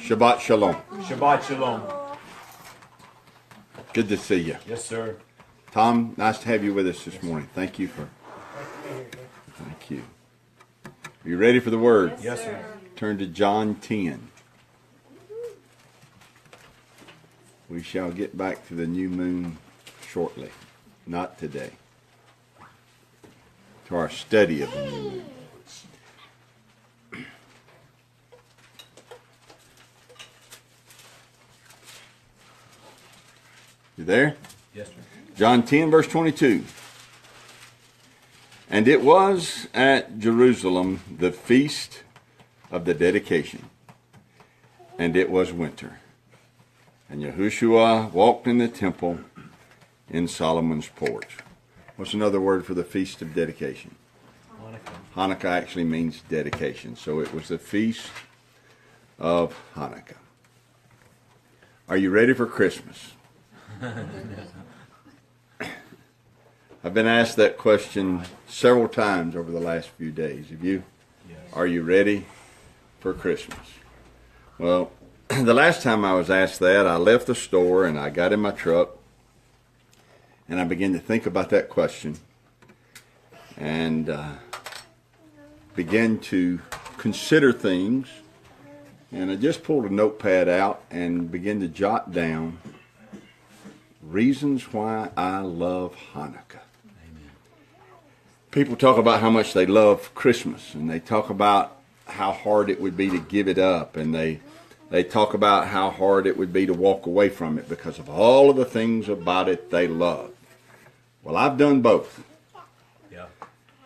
Shabbat Shalom. Shabbat Shalom. Good to see you. Yes, sir. Tom, nice to have you with us this morning. Thank you. Are you ready for the word? Yes, sir. Turn to John 10. We shall get back to the new moon shortly. Not today. To our study of the new moon. You there? Yes, sir. John 10, verse 22. And it was at Jerusalem the feast of the dedication, and it was winter. And Yahushua walked in the temple in Solomon's porch. What's another word for the feast of dedication? Hanukkah. Hanukkah actually means dedication. So it was the feast of Hanukkah. Are you ready for Christmas? I've been asked that question several times over the last few days. Have you? Yes. Are you ready for Christmas? Well, the last time I was asked that, I left the store and I got in my truck and I began to think about that question and began to consider things. And I just pulled a notepad out and began to jot down reasons why I love Hanukkah. People talk about how much they love Christmas, and they talk about how hard it would be to give it up, and they talk about how hard it would be to walk away from it because of all of the things about it they love. Well, I've done both. Yeah.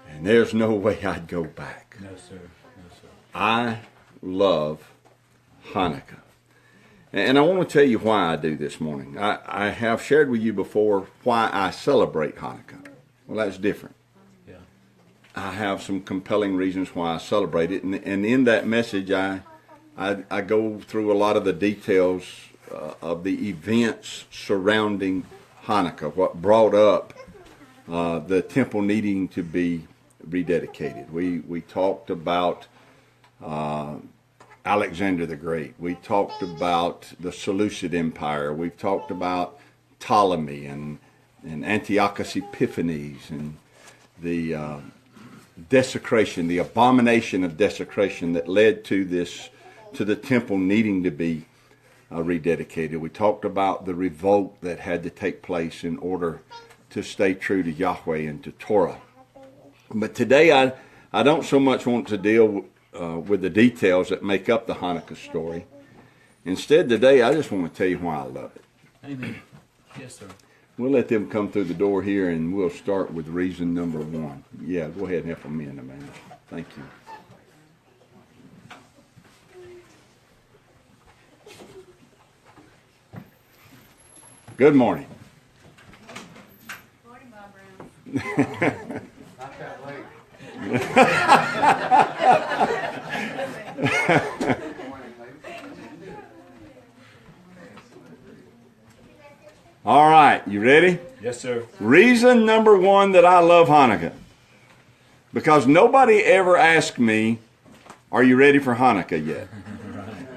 And there's no way I'd go back. No, sir. No, sir. I love Hanukkah. And I want to tell you why I do this morning. I have shared with you before why I celebrate Hanukkah. Well, that's different. I have some compelling reasons why I celebrate it, and in that message, I go through a lot of the details of the events surrounding Hanukkah, what brought up the temple needing to be rededicated. We talked about Alexander the Great. We talked about the Seleucid Empire. We've talked about Ptolemy and Antiochus Epiphanes and the desecration, the abomination of desecration that led to the temple needing to be rededicated. We talked about the revolt that had to take place in order to stay true to Yahweh and to Torah. But today I don't so much want to deal with the details that make up the Hanukkah story. Instead, today I just want to tell you why I love it. Amen. Yes, sir. We'll let them come through the door here, and we'll start with reason number 1. Yeah, go ahead and help them in, Amanda. Thank you. Good morning. Morning, Bob Brown. Not that late. All right, you ready? Yes, sir. Reason number 1 that I love Hanukkah. Because nobody ever asked me, are you ready for Hanukkah yet?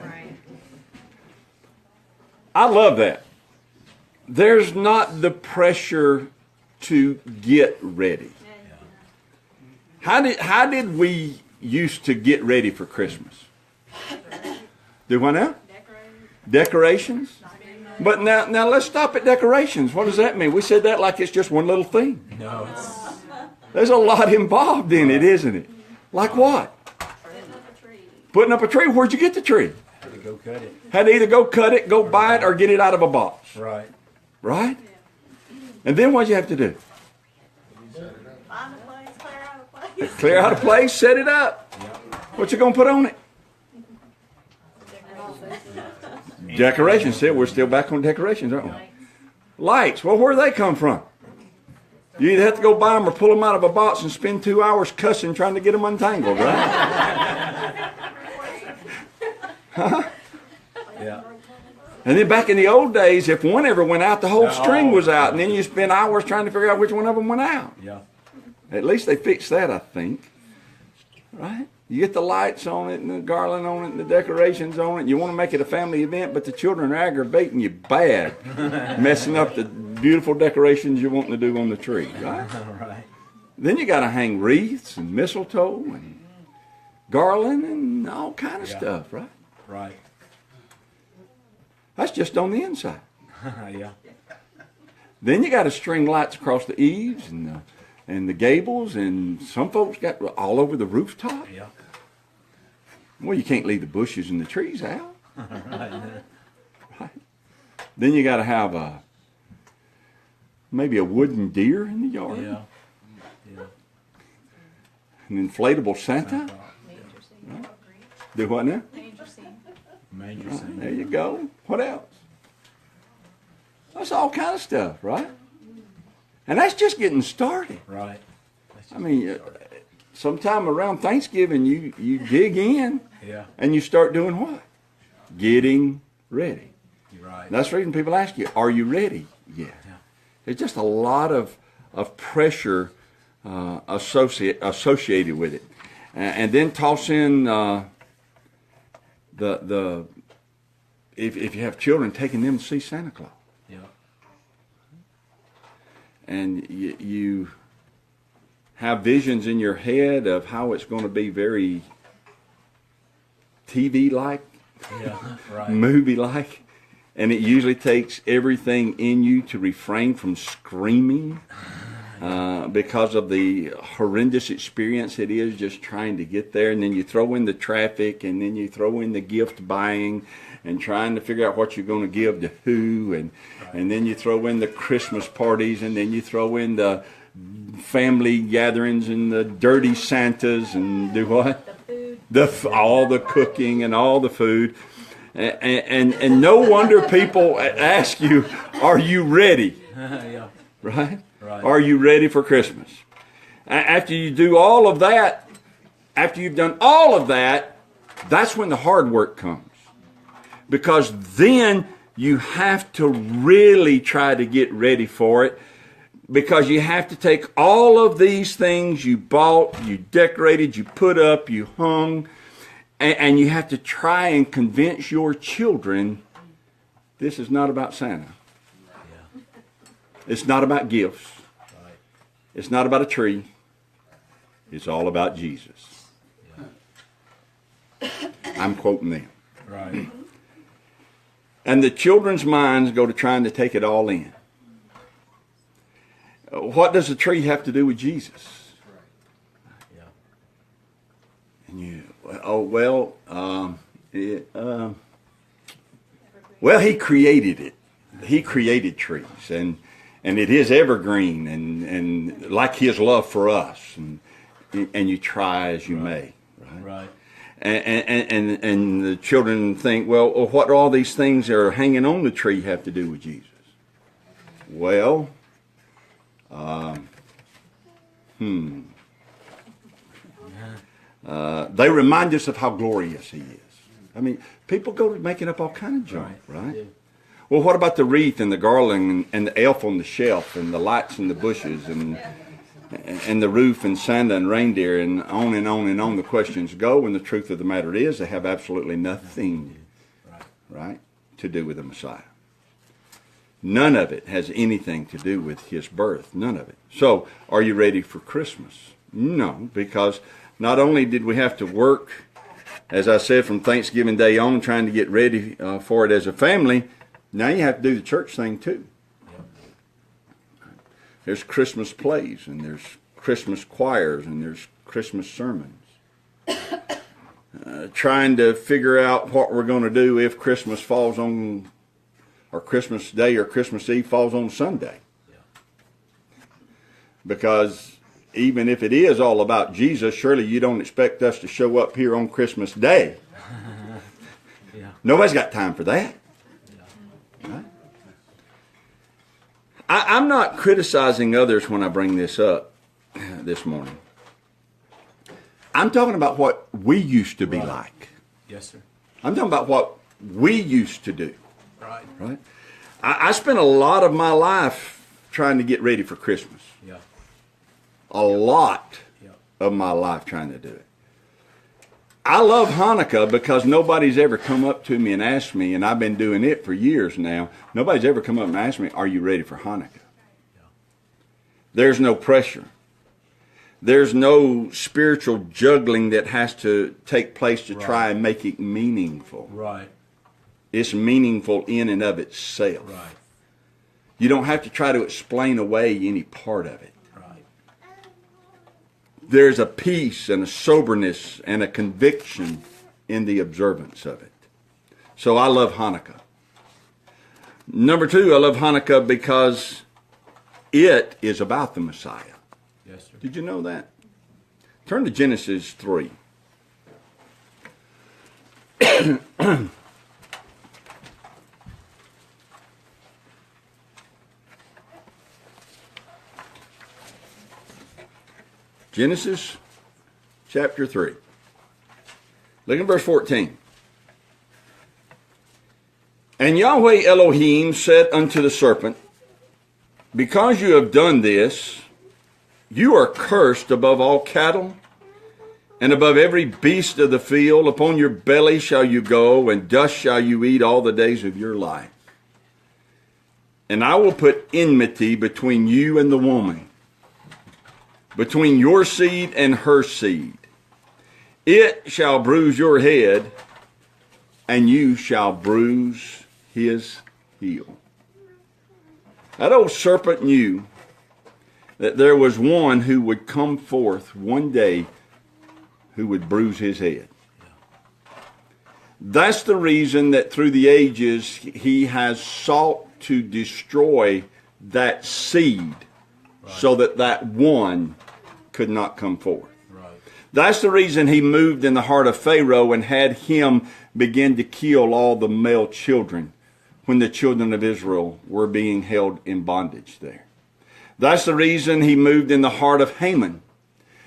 Right. I love that. There's not the pressure to get ready. How did we used to get ready for Christmas? Do what now? Decorations? But now let's stop at decorations. What does that mean? We said that like it's just one little thing. No, it's... There's a lot involved in it, isn't it? Like what? Putting up a tree. Where'd you get the tree? Had to go cut it. Had to either go cut it, go buy it, or get it out of a box. Right. Right? And then what'd you have to do? Find a place, clear out a place. Clear out a place, set it up. What you gonna put on it? Decorations. See, we're still back on decorations, aren't we? Lights. Well, where do they come from? You either have to go buy them or pull them out of a box and spend 2 hours cussing trying to get them untangled, right? Huh? Yeah. And then back in the old days, if one ever went out, the whole string was out, and then you spend hours trying to figure out which one of them went out. Yeah. At least they fixed that, I think. Right? You get the lights on it and the garland on it and the decorations on it. You want to make it a family event, but the children are aggravating you bad, messing up the beautiful decorations you're wanting to do on the tree. Right? Right. Then you got to hang wreaths and mistletoe and garland and all kind of stuff. Right? Right. That's just on the inside. Yeah. Then you got to string lights across the eaves and the gables, and some folks got all over the rooftop. Yeah. Well, you can't leave the bushes and the trees out. Right. Right? Then you got to have maybe a wooden deer in the yard, Yeah. Yeah. an inflatable Santa. Manger scene. Do what now? Manger scene. Manger There scene. you go. What else? That's all kind of stuff, right? And that's just getting started. Right. That's I just mean, sometime around Thanksgiving, you dig in yeah. and you start doing what? Getting ready. You're right. That's the reason people ask you, are you ready yet? Yeah. There's just a lot of pressure associated with it. And then toss in if you have children, taking them to see Santa Claus. Yeah. And you have visions in your head of how it's going to be very TV-like, Yeah. Right. movie-like, and it usually takes everything in you to refrain from screaming because of the horrendous experience it is just trying to get there. And then you throw in the traffic, and then you throw in the gift buying and trying to figure out what you're going to give to who, and then you throw in the Christmas parties, and then you throw in the family gatherings and the dirty Santas, and do what? The food. All the cooking and all the food. And no wonder people ask you, are you ready? Yeah. Right? Right. Are you ready for Christmas? After you do all of that, after you've done all of that, that's when the hard work comes. Because then you have to really try to get ready for it. Because you have to take all of these things you bought, you decorated, you put up, you hung, and you have to try and convince your children this is not about Santa. Yeah. It's not about gifts. Right. It's not about a tree. It's all about Jesus. Yeah. I'm quoting them. Right. And the children's minds go to trying to take it all in. What does the tree have to do with Jesus? Yeah. And you, well, he created it. He created trees, and it is evergreen, and like his love for us, and you try as you may, right? Right. And the children think, well, what do all these things that are hanging on the tree have to do with Jesus? Well, they remind us of how glorious he is. I mean, people go to making up all kind of junk, right? Yeah. Well, what about the wreath and the garland and the elf on the shelf and the lights and the bushes and the roof and Santa and reindeer and on and on and on the questions go, and the truth of the matter is they have absolutely nothing, right, to do with the Messiah. None of it has anything to do with his birth. None of it. So, are you ready for Christmas? No, because not only did we have to work, as I said, from Thanksgiving Day on, trying to get ready for it as a family, now you have to do the church thing too. There's Christmas plays, and there's Christmas choirs, and there's Christmas sermons. Trying to figure out what we're going to do if Christmas falls on, or Christmas Day or Christmas Eve falls on Sunday. Because even if it is all about Jesus, surely you don't expect us to show up here on Christmas Day. Yeah. Nobody's got time for that. Right? I'm not criticizing others when I bring this up this morning. I'm talking about what we used to be like. Yes, sir. I'm talking about what we used to do. Right. Right? I spent a lot of my life trying to get ready for Christmas. Yeah. A lot Yeah. of my life trying to do it. I love Hanukkah because nobody's ever come up to me and asked me, and I've been doing it for years now, nobody's ever come up and asked me, are you ready for Hanukkah? There's no pressure. There's no spiritual juggling that has to take place to try and make it meaningful. Right. It's meaningful in and of itself. Right. You don't have to try to explain away any part of it. Right. There's a peace and a soberness and a conviction in the observance of it. So I love Hanukkah. Number two, I love Hanukkah because it is about the Messiah. Yes, sir. Did you know that? Turn to Genesis 3. Genesis chapter 3. Look at verse 14. And Yahweh Elohim said unto the serpent, because you have done this, you are cursed above all cattle, and above every beast of the field. Upon your belly shall you go, and dust shall you eat all the days of your life. And I will put enmity between you and the woman, between your seed and her seed. It shall bruise your head, and you shall bruise his heel. That old serpent knew that there was one who would come forth one day who would bruise his head. That's the reason that through the ages he has sought to destroy that seed, so that that one could not come forth. Right. That's the reason he moved in the heart of Pharaoh and had him begin to kill all the male children when the children of Israel were being held in bondage there. That's the reason he moved in the heart of Haman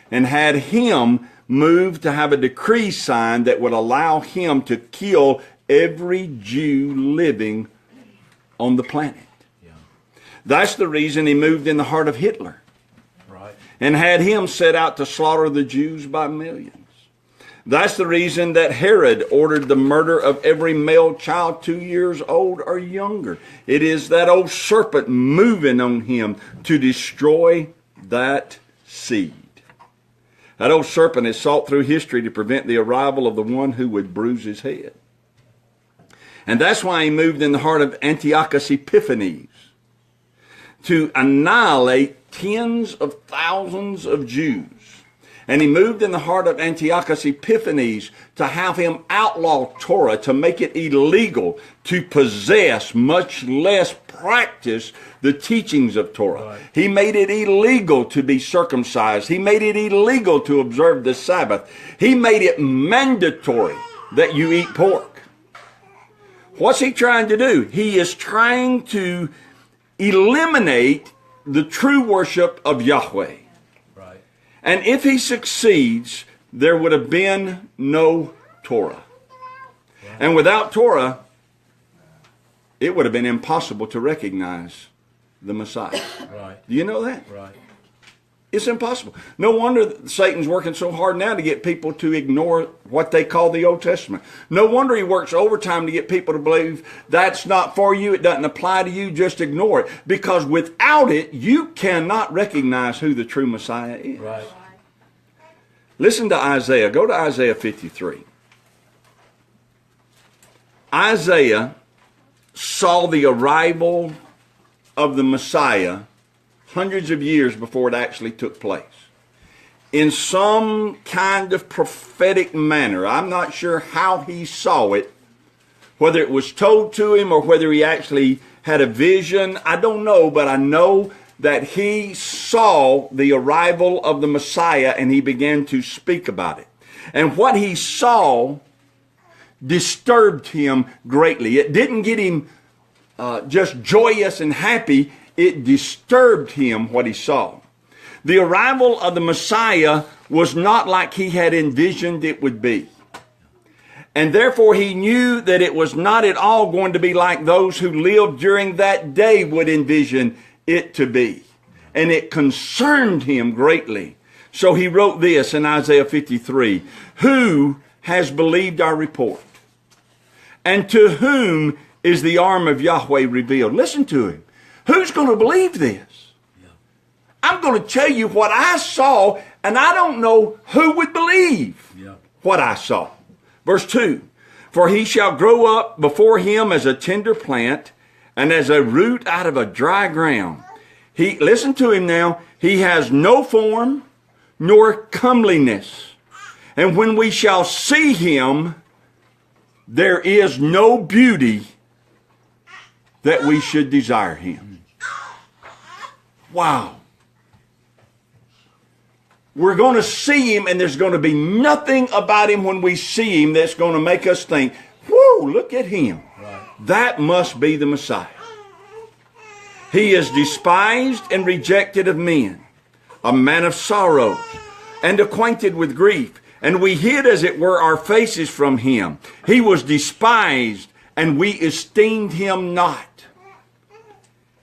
and had him move to have a decree signed that would allow him to kill every Jew living on the planet. Yeah. That's the reason he moved in the heart of Hitler. Right. And had him set out to slaughter the Jews by millions. That's the reason that Herod ordered the murder of every male child 2 years old or younger. It is that old serpent moving on him to destroy that seed. That old serpent has sought through history to prevent the arrival of the one who would bruise his head. And that's why he moved in the heart of Antiochus Epiphanes to annihilate tens of thousands of Jews. And he moved in the heart of Antiochus Epiphanes to have him outlaw Torah, to make it illegal to possess, much less practice, the teachings of Torah. Right. He made it illegal to be circumcised. He made it illegal to observe the Sabbath. He made it mandatory that you eat pork. What's he trying to do? He is trying to eliminate the true worship of Yahweh. And if he succeeds, there would have been no Torah. And without Torah, it would have been impossible to recognize the Messiah. Right. Do you know that? Right. It's impossible. No wonder Satan's working so hard now to get people to ignore what they call the Old Testament. No wonder he works overtime to get people to believe that's not for you, it doesn't apply to you, just ignore it. Because without it, you cannot recognize who the true Messiah is. Right. Listen to Isaiah. Go to Isaiah 53. Isaiah saw the arrival of the Messiah hundreds of years before it actually took place. In some kind of prophetic manner. I'm not sure how he saw it, whether it was told to him or whether he actually had a vision. I don't know, but I know that he saw the arrival of the Messiah and he began to speak about it. And what he saw disturbed him greatly. It didn't get him just joyous and happy. It disturbed him what he saw. The arrival of the Messiah was not like he had envisioned it would be. And therefore he knew that it was not at all going to be like those who lived during that day would envision it to be. And it concerned him greatly. So he wrote this in Isaiah 53. Who has believed our report? And to whom is the arm of Yahweh revealed? Listen to him. Who's going to believe this? I'm going to tell you what I saw, and I don't know who would believe what I saw. Verse 2, for he shall grow up before him as a tender plant and as a root out of a dry ground. Listen to him now, he has no form nor comeliness. And when we shall see him, there is no beauty that we should desire him. Wow. We're going to see him, and there's going to be nothing about him when we see him that's going to make us think, whoa, look at him. Right. That must be the Messiah. He is despised and rejected of men, a man of sorrows, and acquainted with grief. And we hid, as it were, our faces from him. He was despised, and we esteemed him not.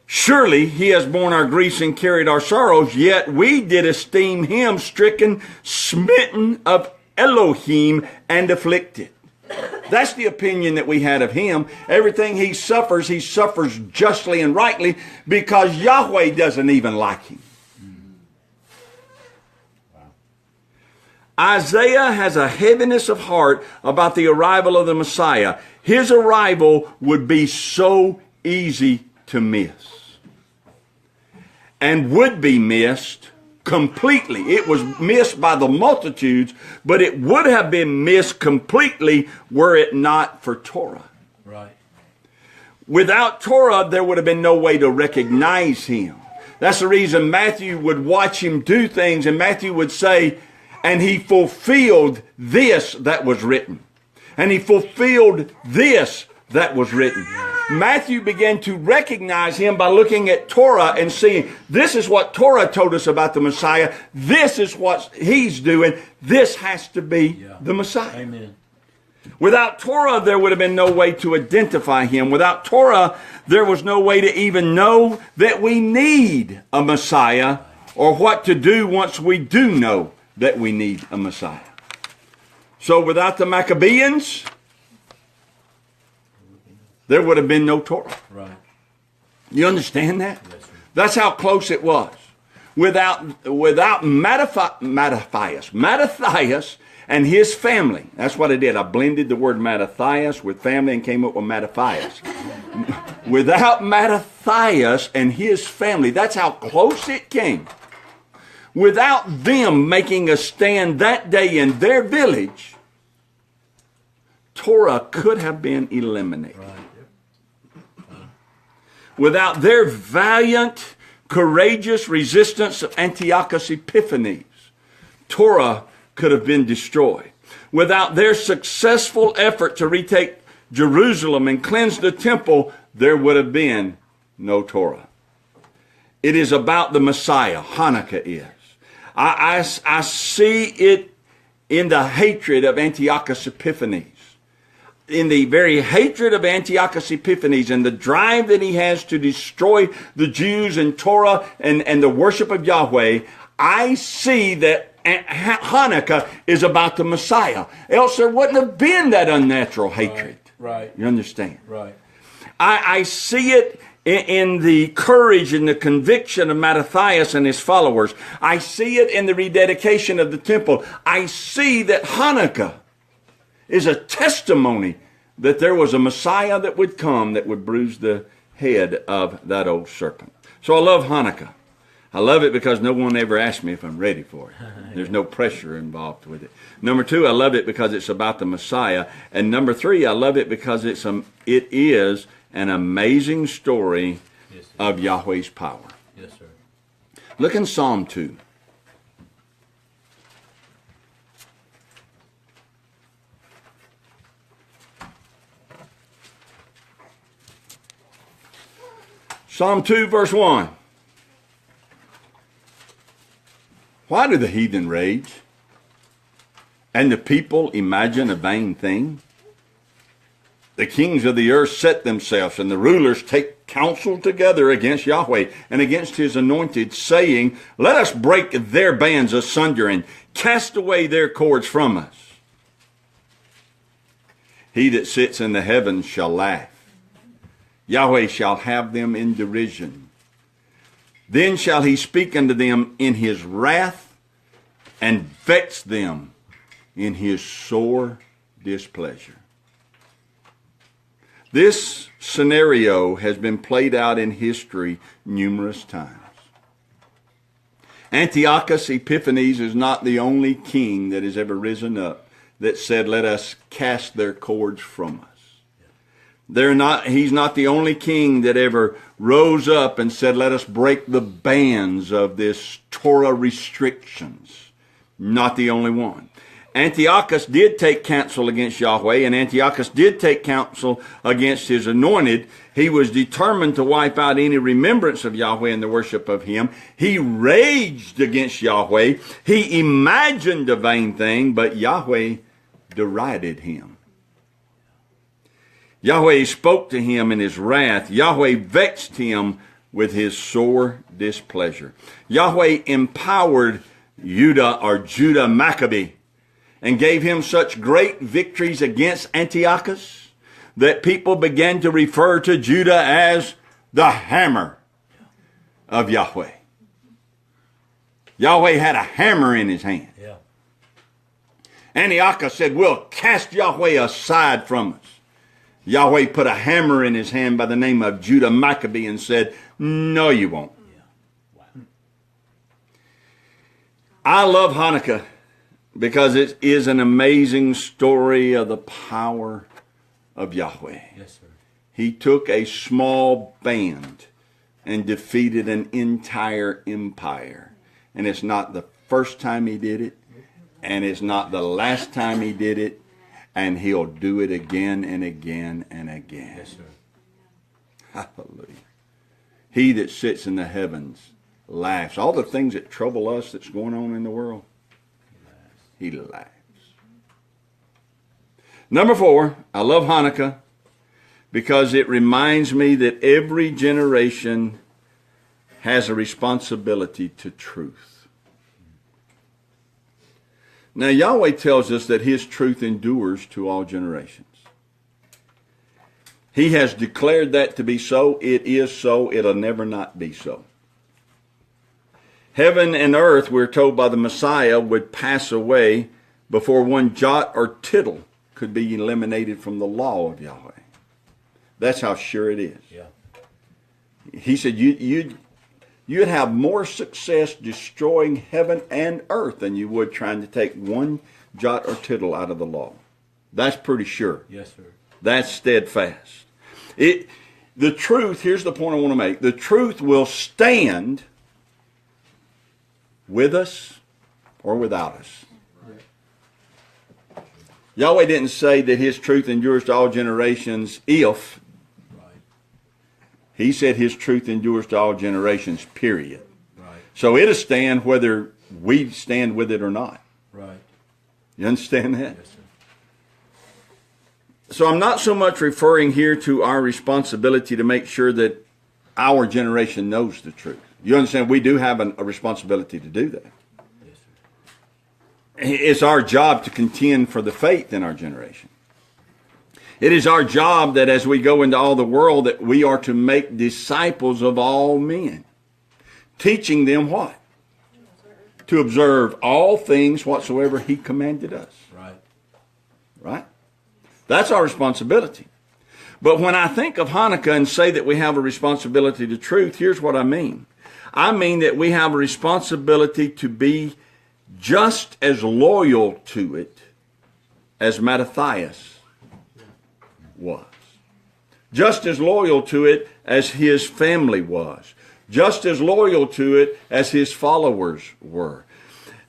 Surely he has borne our griefs and carried our sorrows, yet we did esteem him stricken, smitten of Elohim, and afflicted. That's the opinion that we had of him. Everything he suffers justly and rightly, because Yahweh doesn't even like him. Isaiah has a heaviness of heart about the arrival of the Messiah. His arrival would be so easy to miss, and would be missed completely. It was missed by the multitudes, but it would have been missed completely were it not for Torah. Right. Without Torah, there would have been no way to recognize him. That's the reason Matthew would watch him do things, and Matthew would say, and he fulfilled this that was written. And he fulfilled this that was written. Matthew began to recognize him by looking at Torah and seeing, this is what Torah told us about the Messiah. This is what he's doing. This has to be the Messiah. Amen. Without Torah, there would have been no way to identify him. Without Torah, there was no way to even know that we need a Messiah, or what to do once we do know that we need a Messiah. So without the Maccabees, there would have been no Torah. Right. You understand that? Yes, sir. That's how close it was. Without Mattathias and his family. That's what I did. I blended the word Mattathias with family and came up with Mattathias. Without Mattathias and his family, that's how close it came. Without them making a stand that day in their village, Torah could have been eliminated. Right. Without their valiant, courageous resistance of Antiochus Epiphanes, Torah could have been destroyed. Without their successful effort to retake Jerusalem and cleanse the temple, there would have been no Torah. It is about the Messiah. Hanukkah is. I see it in the hatred of Antiochus Epiphanes. In the very hatred of Antiochus Epiphanes and the drive that he has to destroy the Jews and Torah and the worship of Yahweh, I see that Hanukkah is about the Messiah. Else there wouldn't have been that unnatural hatred. Right. You understand? Right. I see it in the courage and the conviction of Mattathias and his followers. I see it in the rededication of the temple. I see that Hanukkah is a testimony that there was a Messiah that would come that would bruise the head of that old serpent. So I love Hanukkah. I love it because no one ever asked me if I'm ready for it. There's no pressure involved with it. Number two, I love it because it's about the Messiah. And number three, I love it because it is an amazing story of Yahweh's power. Yes, sir. Look in Psalm 2. Psalm 2, verse 1. Why do the heathen rage, and the people imagine a vain thing? The kings of the earth set themselves, and the rulers take counsel together against Yahweh and against his anointed, saying, let us break their bands asunder and cast away their cords from us. He that sits in the heavens shall laugh. Yahweh shall have them in derision. Then shall he speak unto them in his wrath, and vex them in his sore displeasure. This scenario has been played out in history numerous times. Antiochus Epiphanes is not the only king that has ever risen up that said, let us cast their cords from us. He's not the only king that ever rose up and said, let us break the bands of this Torah restrictions. Not the only one. Antiochus did take counsel against Yahweh, and Antiochus did take counsel against his anointed. He was determined to wipe out any remembrance of Yahweh and the worship of him. He raged against Yahweh. He imagined a vain thing, but Yahweh derided him. Yahweh spoke to him in his wrath. Yahweh vexed him with his sore displeasure. Yahweh empowered Judah Maccabee and gave him such great victories against Antiochus that people began to refer to Judah as the hammer of Yahweh. Yahweh had a hammer in his hand. Yeah. Antiochus said, we'll cast Yahweh aside from us. Yahweh put a hammer in his hand by the name of Judah Maccabee and said, no, you won't. Yeah. Wow. I love Hanukkah because it is an amazing story of the power of Yahweh. Yes, sir. He took a small band and defeated an entire empire. And it's not the first time he did it, and it's not the last time he did it, and he'll do it again and again and again. Yes, sir. Hallelujah. He that sits in the heavens laughs. All the things that trouble us that's going on in the world, he laughs. Number 4, I love Hanukkah because it reminds me that every generation has a responsibility to truth. Now, Yahweh tells us that his truth endures to all generations. He has declared that to be so. It is so. It'll never not be so. Heaven and earth, we're told by the Messiah, would pass away before one jot or tittle could be eliminated from the law of Yahweh. That's how sure it is. Yeah. He said you'd have more success destroying heaven and earth than you would trying to take one jot or tittle out of the law. That's pretty sure. Yes, sir. That's steadfast. The truth, here's the point I want to make. The truth will stand with us or without us. Yahweh didn't say that his truth endures to all generations if. Right. He said his truth endures to all generations, period. Right. So it'll stand whether we stand with it or not. Right. You understand that? Yes, sir. So I'm not so much referring here to our responsibility to make sure that our generation knows the truth. You understand? We do have a responsibility to do that. Yes, sir. It's our job to contend for the faith in our generation. It is our job that as we go into all the world that we are to make disciples of all men. Teaching them what? To observe all things whatsoever he commanded us. Right. Right? That's our responsibility. But when I think of Hanukkah and say that we have a responsibility to truth, here's what I mean. I mean that we have a responsibility to be just as loyal to it as Mattathias was. Just as loyal to it as his family was. Just as loyal to it as his followers were.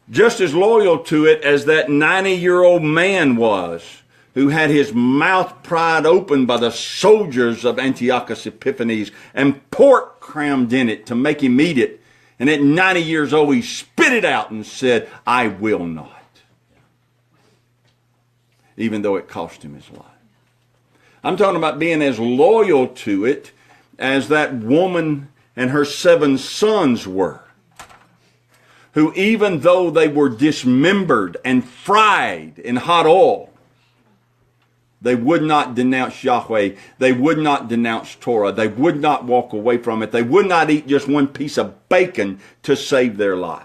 Just as loyal to it as that 90-year-old man was who had his mouth pried open by the soldiers of Antiochus Epiphanes and pork crammed in it to make him eat it. And at 90 years old, he spit it out and said, I will not. Even though it cost him his life. I'm talking about being as loyal to it as that woman and her 7 sons were. Who even though they were dismembered and fried in hot oil, They would not denounce Yahweh. They would not denounce Torah. They would not walk away from it. They would not eat just one piece of bacon to save their life.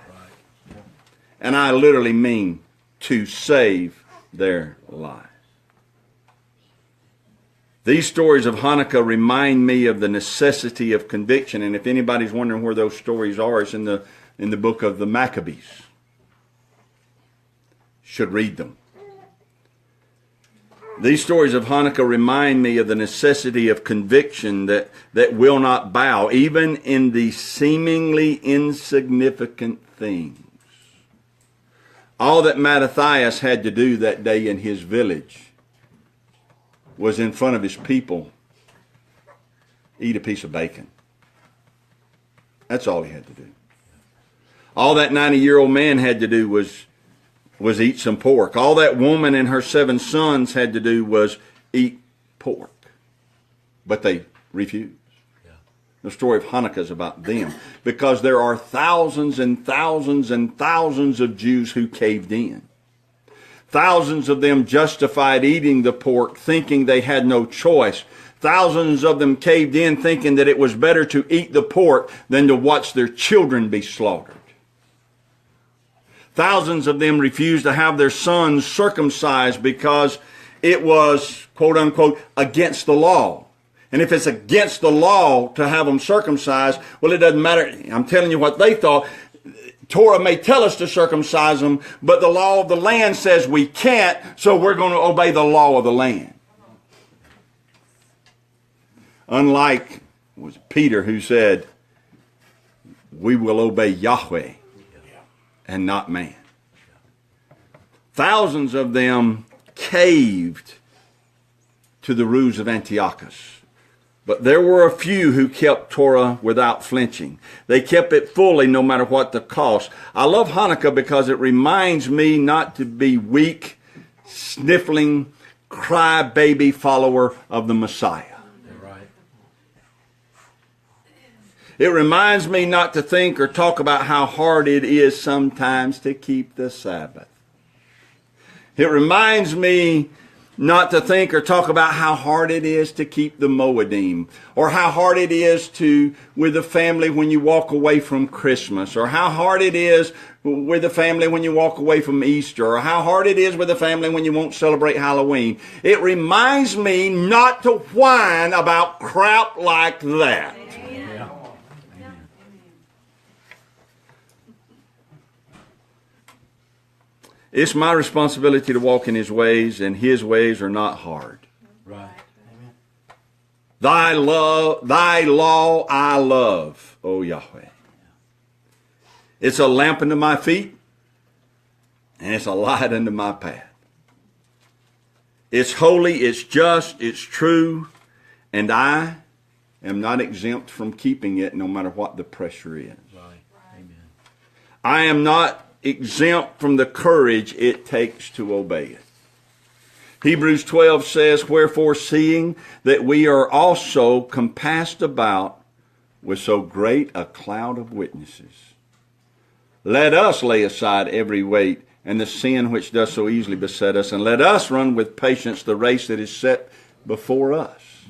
And I literally mean to save their life. These stories of Hanukkah remind me of the necessity of conviction. And if anybody's wondering where those stories are, it's in the book of the Maccabees. Should read them. These stories of Hanukkah remind me of the necessity of conviction that will not bow, even in the seemingly insignificant things. All that Mattathias had to do that day in his village was in front of his people eat a piece of bacon. That's all he had to do. All that 90-year-old man had to do was eat some pork. All that woman and her 7 sons had to do was eat pork. But they refused. Yeah. The story of Hanukkah is about them. Because there are thousands and thousands and thousands of Jews who caved in. Thousands of them justified eating the pork, thinking they had no choice. Thousands of them caved in, thinking that it was better to eat the pork than to watch their children be slaughtered. Thousands of them refused to have their sons circumcised because it was, quote unquote, against the law. And if it's against the law to have them circumcised, well, it doesn't matter. I'm telling you what they thought. Torah may tell us to circumcise them, but the law of the land says we can't, so we're going to obey the law of the land. Unlike was Peter who said, we will obey Yahweh and not man. Thousands of them caved to the ruse of Antiochus. But there were a few who kept Torah without flinching. They kept it fully no matter what the cost. I love Hanukkah because it reminds me not to be weak, sniffling, crybaby follower of the Messiah. Right. It reminds me not to think or talk about how hard it is sometimes to keep the Sabbath. It reminds me not to think or talk about how hard it is to keep the Moedim, or how hard it is with the family when you walk away from Christmas, or how hard it is with the family when you walk away from Easter, or how hard it is with the family when you won't celebrate Halloween. It reminds me not to whine about crap like that. Yeah. It's my responsibility to walk in his ways, and his ways are not hard. Right. Thy law I love, O Yahweh. It's a lamp unto my feet, and it's a light unto my path. It's holy, it's just, it's true, and I am not exempt from keeping it no matter what the pressure is. Right. Amen. I am not exempt from the courage it takes to obey it. Hebrews 12 says, wherefore seeing that we are also compassed about with so great a cloud of witnesses, let us lay aside every weight and the sin which does so easily beset us, and let us run with patience the race that is set before us.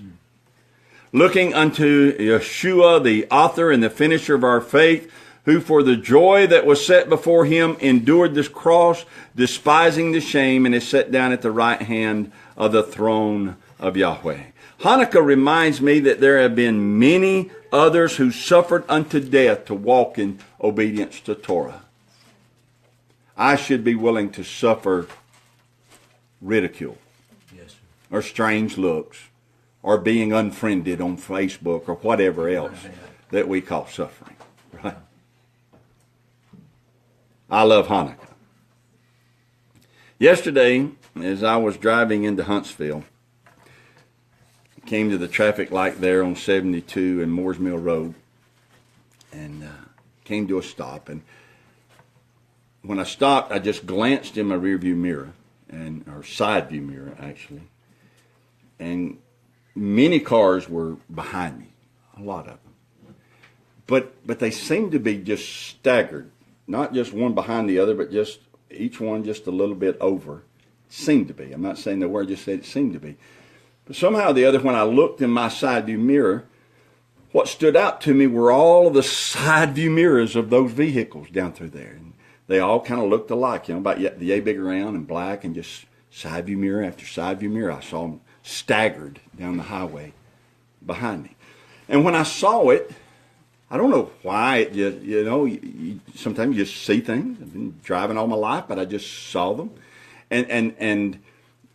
Looking unto Yeshua, the author and the finisher of our faith, who for the joy that was set before him endured this cross, despising the shame, and is set down at the right hand of the throne of Yahweh. Hanukkah reminds me that there have been many others who suffered unto death to walk in obedience to Torah. I should be willing to suffer ridicule, Yes, sir. or strange looks, or being unfriended on Facebook, or whatever else that we call suffering. Right? I love Hanukkah. Yesterday, as I was driving into Huntsville, I came to the traffic light there on 72 and Moores Mill Road, and came to a stop. And when I stopped, I just glanced in my rearview mirror, or side view mirror actually, and many cars were behind me, a lot of them. But they seemed to be just staggered. Not just one behind the other, but just each one just a little bit over Seemed to be. I'm not saying the word, just said it seemed to be. But somehow or the other, when I looked in my side view mirror, what stood out to me were all of the side view mirrors of those vehicles down through there. And they all kind of looked alike, about the yay big round and black, and just side view mirror after side view mirror. I saw them staggered down the highway behind me. And when I saw it, I don't know why, it just, sometimes you just see things. I've been driving all my life, but I just saw them. And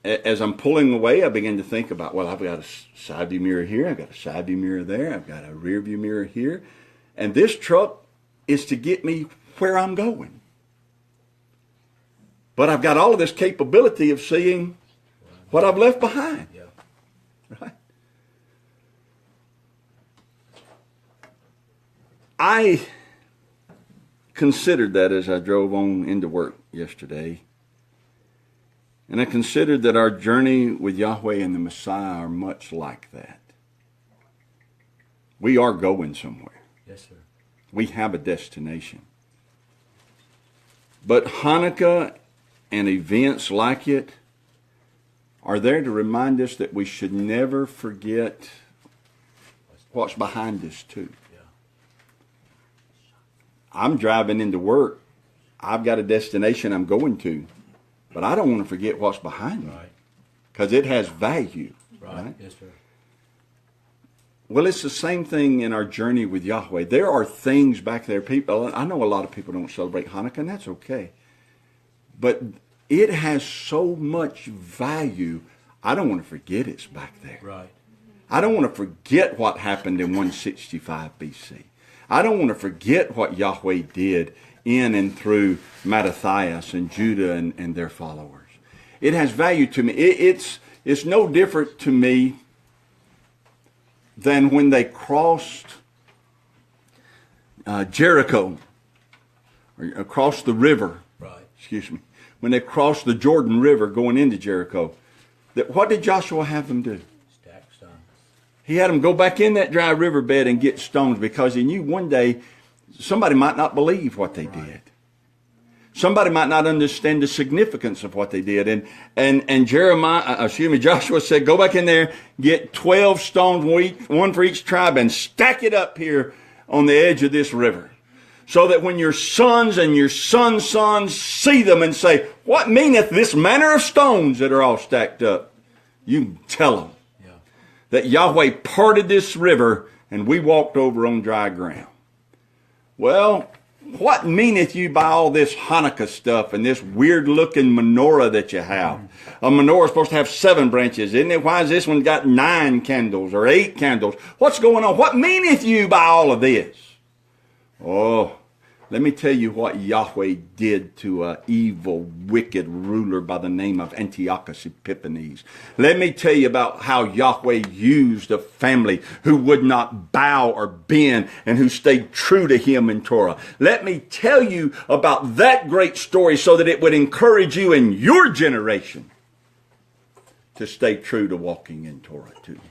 as I'm pulling away, I began to think about, well, I've got a side view mirror here, I've got a side view mirror there, I've got a rear view mirror here. And this truck is to get me where I'm going. But I've got all of this capability of seeing what I've left behind. Yeah. Right? I considered that as I drove on into work yesterday. And I considered that our journey with Yahweh and the Messiah are much like that. We are going somewhere. Yes, sir. We have a destination. But Hanukkah and events like it are there to remind us that we should never forget what's behind us too. Yeah. I'm driving into work. I've got a destination I'm going to. But I don't want to forget what's behind me. Right. Because it has value. Right. Yes, sir. Well, it's the same thing in our journey with Yahweh. There are things back there. People, I know a lot of people don't celebrate Hanukkah, and that's okay. But it has so much value, I don't want to forget it's back there. Right. I don't want to forget what happened in 165 BC. I don't want to forget what Yahweh did in and through Mattathias and Judah and their followers. It has value to me. It's no different to me than when they crossed Jericho, or across the river. Right. Excuse me. When they crossed the Jordan River going into Jericho, what did Joshua have them do? Stack stones. He had them go back in that dry riverbed and get stones because he knew one day somebody might not believe what they did. Somebody might not understand the significance of what they did. And Joshua said, go back in there, get 12 stones, one for each tribe, and stack it up here on the edge of this river. So that when your sons and your sons' sons see them and say, what meaneth this manner of stones that are all stacked up? You can tell them that Yahweh parted this river and we walked over on dry ground. Well, what meaneth you by all this Hanukkah stuff and this weird-looking menorah that you have? A menorah is supposed to have 7 branches, isn't it? Why has this one got 9 candles or 8 candles? What's going on? What meaneth you by all of this? Oh, let me tell you what Yahweh did to an evil, wicked ruler by the name of Antiochus Epiphanes. Let me tell you about how Yahweh used a family who would not bow or bend and who stayed true to him in Torah. Let me tell you about that great story so that it would encourage you in your generation to stay true to walking in Torah too.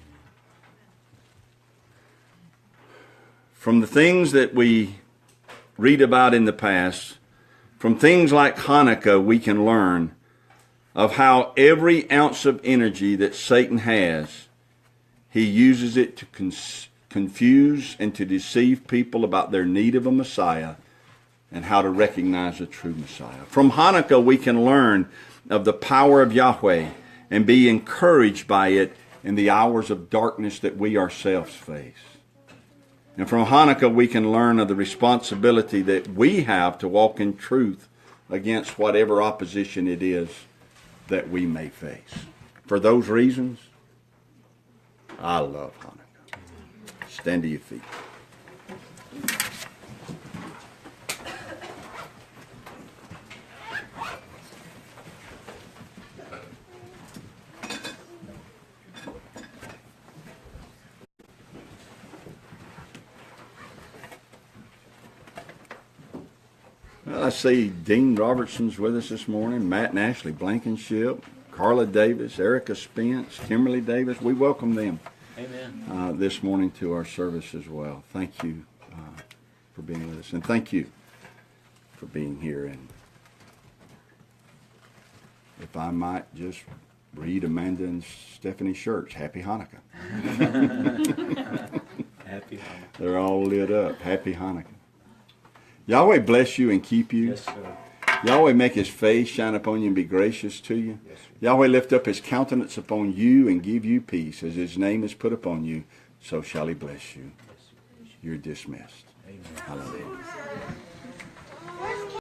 From the things that we read about in the past, from things like Hanukkah, we can learn of how every ounce of energy that Satan has, he uses it to confuse and to deceive people about their need of a Messiah and how to recognize a true Messiah. From Hanukkah, we can learn of the power of Yahweh and be encouraged by it in the hours of darkness that we ourselves face. And from Hanukkah, we can learn of the responsibility that we have to walk in truth against whatever opposition it is that we may face. For those reasons, I love Hanukkah. Stand to your feet. Well, I see Dean Robertson's with us this morning, Matt and Ashley Blankenship, Carla Davis, Erica Spence, Kimberly Davis. We welcome them this morning to our service as well. Thank you for being with us, and thank you for being here. And if I might just read Amanda and Stephanie's shirts, Happy Hanukkah. Happy Hanukkah. They're all lit up. Happy Hanukkah. Yahweh bless you and keep you. Yes, sir. Yahweh make his face shine upon you and be gracious to you. Yes, sir. Yahweh lift up his countenance upon you and give you peace. As his name is put upon you, so shall he bless you. Yes, sir. You're dismissed. Amen. Hallelujah.